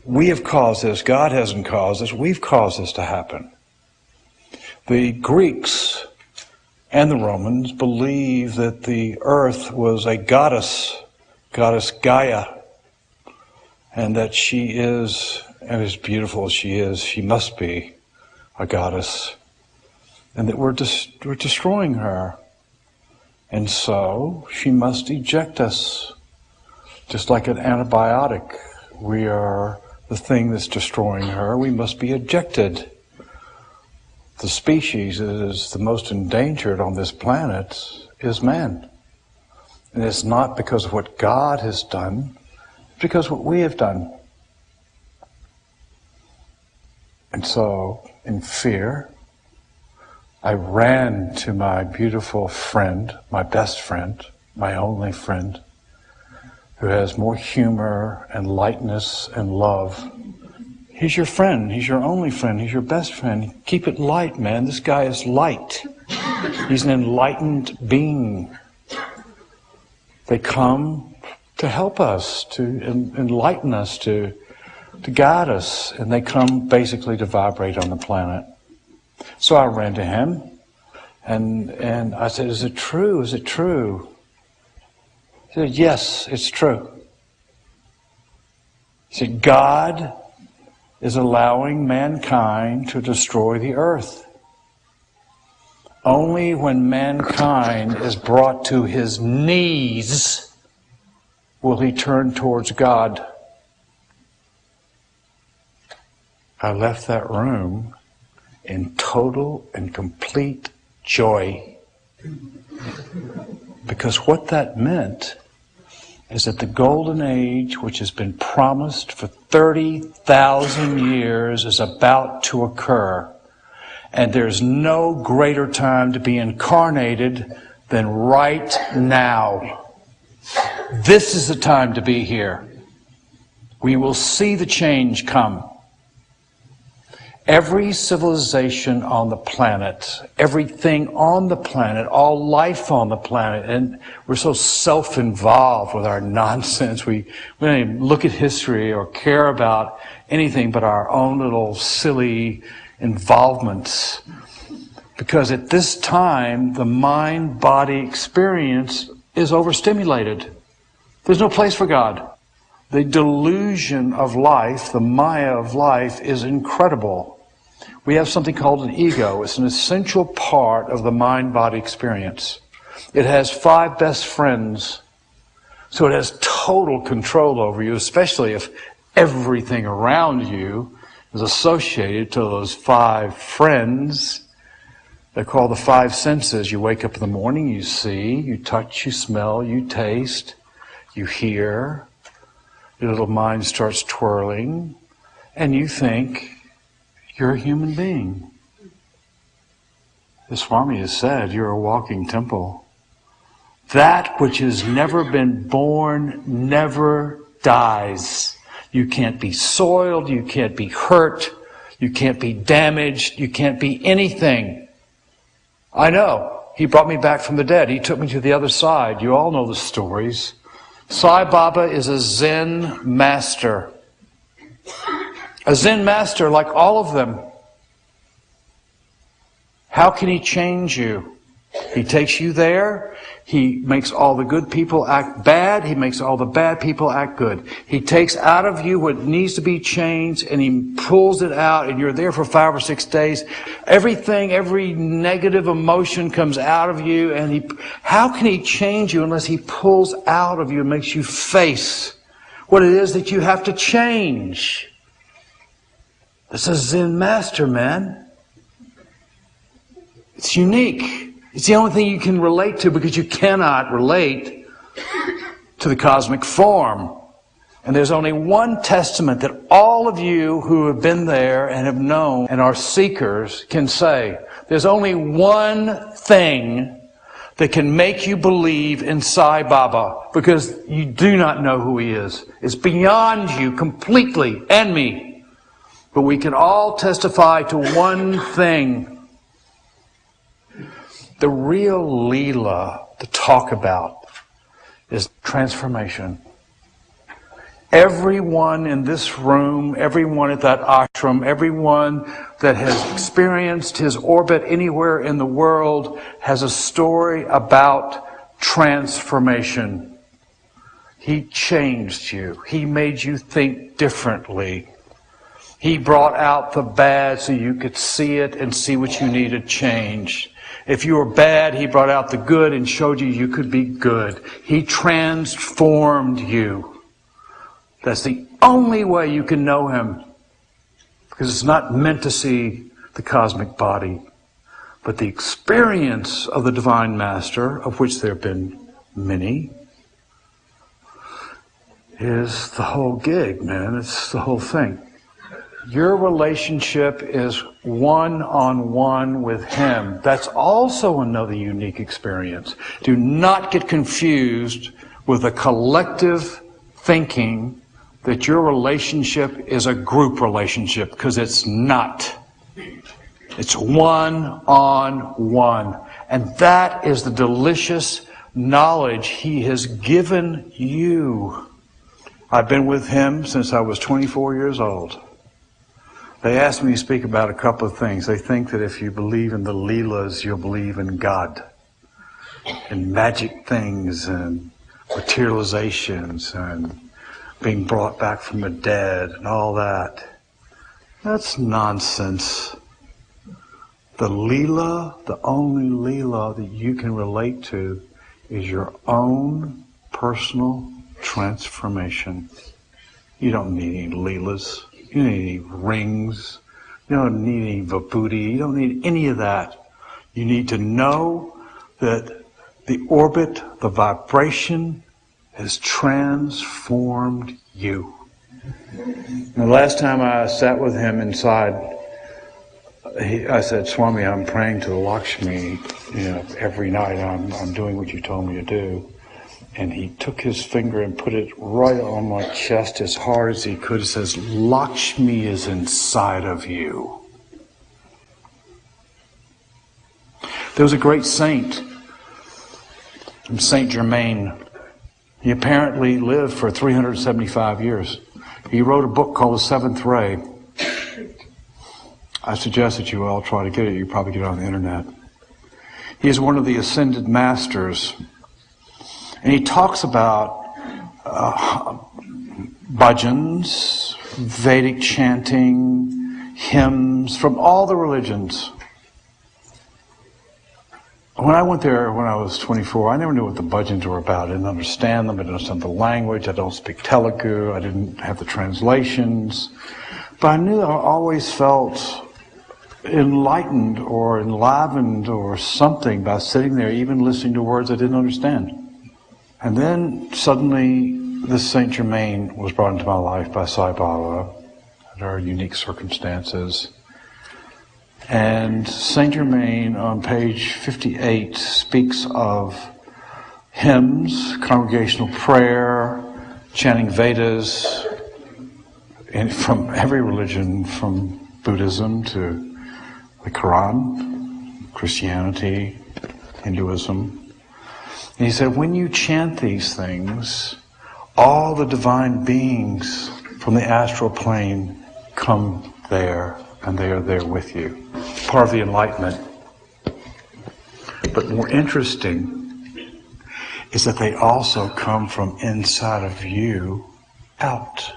we have caused this. God hasn't caused this. We've caused this to happen. The Greeks and the Romans believed that the earth was a goddess Gaia, and that she is, and as beautiful as she is, she must be a goddess, and that we're destroying her. And so she must eject us. Just like an antibiotic, we are the thing that's destroying her. We must be ejected. The species that is the most endangered on this planet is man. And it's not because of what God has done, it's because of what we have done. And so, in fear, I ran to my beautiful friend, my best friend, my only friend, who has more humor and lightness and love. He's your friend. He's your only friend. He's your best friend. Keep it light, man. This guy is light. He's an enlightened being. They come to help us, to enlighten us, to guide us. And they come basically to vibrate on the planet. So I ran to him and I said, "Is it true? Is it true?" He said, "Yes, it's true." He said, "God is allowing mankind to destroy the earth. Only when mankind is brought to his knees will he turn towards God." I left that room in total and complete joy. Because what that meant is that the golden age, which has been promised for 30,000 years, is about to occur. And there's no greater time to be incarnated than right now. This is the time to be here. We will see the change come. Every civilization on the planet, everything on the planet, all life on the planet, and we're so self-involved with our nonsense. We don't even look at history or care about anything but our own little silly involvements. Because at this time, the mind-body experience is overstimulated. There's no place for God. The delusion of life, the Maya of life, is incredible. We have something called an ego. It's an essential part of the mind-body experience. It has 5 best friends. So it has total control over you, especially if everything around you is associated to those 5 friends. They're called the 5 senses. You wake up in the morning, you see, you touch, you smell, you taste, you hear. Your little mind starts twirling, and you think you're a human being. The Swami has said you're a walking temple. That which has never been born never dies. You can't be soiled, you can't be hurt, you can't be damaged, you can't be anything. I know. He brought me back from the dead. He took me to the other side. You all know the stories. Sai Baba is a Zen master. A Zen master like all of them. How can he change you? He takes you there. He makes all the good people act bad. He makes all the bad people act good. He takes out of you what needs to be changed, and he pulls it out, and you're there for 5 or 6 days. Everything, every negative emotion comes out of you, and how can he change you unless he pulls out of you and makes you face what it is that you have to change? This is Zen master, man. It's unique. It's the only thing you can relate to, because you cannot relate to the cosmic form. And there's only one testament that all of you who have been there and have known and are seekers can say. There's only one thing that can make you believe in Sai Baba, because you do not know who he is. It's beyond you completely, and me. But we can all testify to one thing. The real Leela to talk about is transformation. Everyone in this room, everyone at that ashram, everyone that has experienced his orbit anywhere in the world has a story about transformation. He changed you. He made you think differently. He brought out the bad so you could see it and see what you need to change. If you were bad, He brought out the good and showed you could be good. He transformed you. That's the only way you can know Him. Because it's not meant to see the cosmic body. But the experience of the Divine Master, of which there have been many, is the whole gig, man. It's the whole thing. Your relationship is one-on-one with Him. That's also another unique experience. Do not get confused with a collective thinking that your relationship is a group relationship, because it's not. It's one-on-one. And that is the delicious knowledge He has given you. I've been with Him since I was 24 years old. They asked me to speak about a couple of things. They think that if you believe in the Leelas, you'll believe in God. And magic things and materializations and being brought back from the dead and all that. That's nonsense. The Leela, the only Leela that you can relate to is your own personal transformation. You don't need any Leelas. You don't need any rings. You don't need any vibhuti. You don't need any of that. You need to know that the orbit, the vibration, has transformed you. And the last time I sat with him inside, I said, Swami, I'm praying to Lakshmi, every night. I'm doing what you told me to do. And he took his finger and put it right on my chest as hard as he could. He says, Lakshmi is inside of you. There was a great saint, Saint Germain. He apparently lived for 375 years. He wrote a book called The Seventh Ray. I suggest that you all try to get it. You probably get it on the internet. He is one of the ascended masters. And he talks about bhajans, Vedic chanting, hymns from all the religions. When I went there when I was 24, I never knew what the bhajans were about. I didn't understand them. I didn't understand the language. I don't speak Telugu. I didn't have the translations. But I knew I always felt enlightened or enlivened or something by sitting there, even listening to words I didn't understand. And then suddenly this Saint Germain was brought into my life by Sai Baba under unique circumstances. And Saint Germain on page 58 speaks of hymns, congregational prayer, chanting Vedas, and from every religion, from Buddhism to the Quran, Christianity, Hinduism. And he said, when you chant these things, all the divine beings from the astral plane come there, and they are there with you. Part of the enlightenment. But more interesting is that they also come from inside of you out.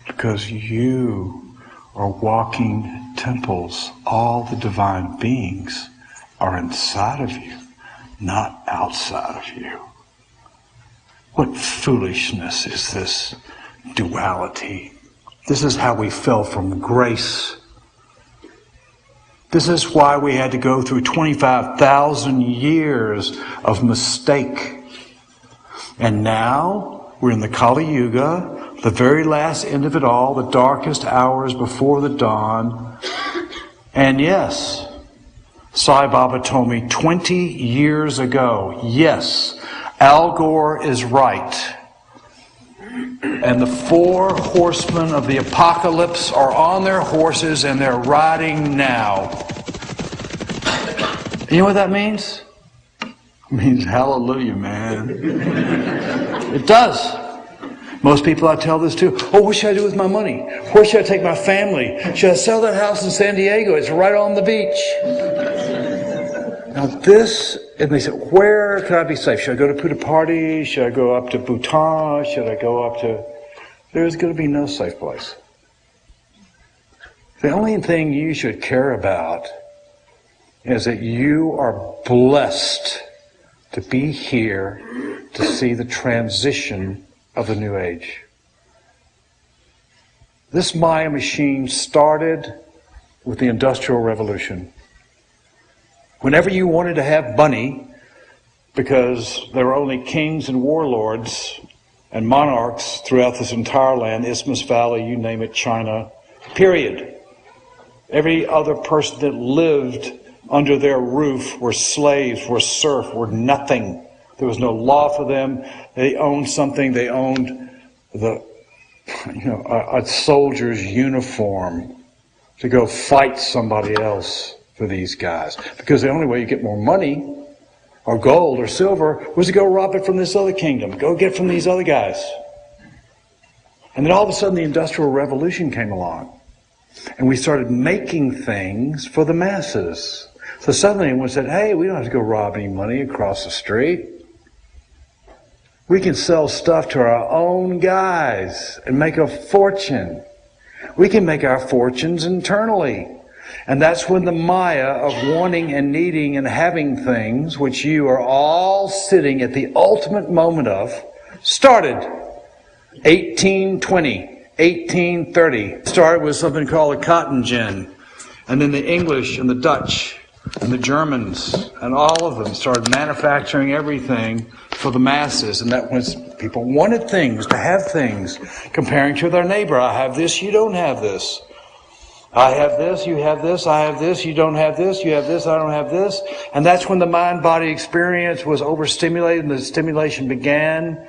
Because you are walking temples. All the divine beings are inside of you, not outside of you. What foolishness is this duality? This is how we fell from grace. This is why we had to go through 25,000 years of mistake. And now we're in the Kali Yuga, the very last end of it all, the darkest hours before the dawn. And yes, Sai Baba told me 20 years ago, yes, Al Gore is right. And the 4 horsemen of the apocalypse are on their horses and they're riding now. You know what that means? It means hallelujah, man. It does. Most people I tell this to, oh, what should I do with my money? Where should I take my family? Should I sell that house in San Diego? It's right on the beach. Now this, and they said, where can I be safe? Should I go to Puta Party? Should I go up to Bhutan? Should I go up to... There's going to be no safe place. The only thing you should care about is that you are blessed to be here to see the transition of the new age. This Maya machine started with the Industrial Revolution. Whenever you wanted to have money, because there were only kings and warlords and monarchs throughout this entire land, Isthmus Valley, you name it, China, period. Every other person that lived under their roof were slaves, were serfs, were nothing. There was no law for them. They owned something. They owned a soldier's uniform to go fight somebody else for these guys. Because the only way you get more money or gold or silver was to go rob it from this other kingdom. Go get from these other guys. And then all of a sudden the Industrial Revolution came along. And we started making things for the masses. So suddenly everyone said, hey, we don't have to go rob any money across the street. We can sell stuff to our own guys and make a fortune. We can make our fortunes internally. And that's when the Maya of wanting and needing and having things, which you are all sitting at the ultimate moment of, started. 1820, 1830. Started with something called a cotton gin. And then the English and the Dutch and the Germans and all of them started manufacturing everything for the masses. And that was, people wanted things, to have things, comparing to their neighbor. I have this, you don't have this. I have this, you have this, I have this, you don't have this, you have this, I don't have this. And that's when the mind-body experience was overstimulated and the stimulation began.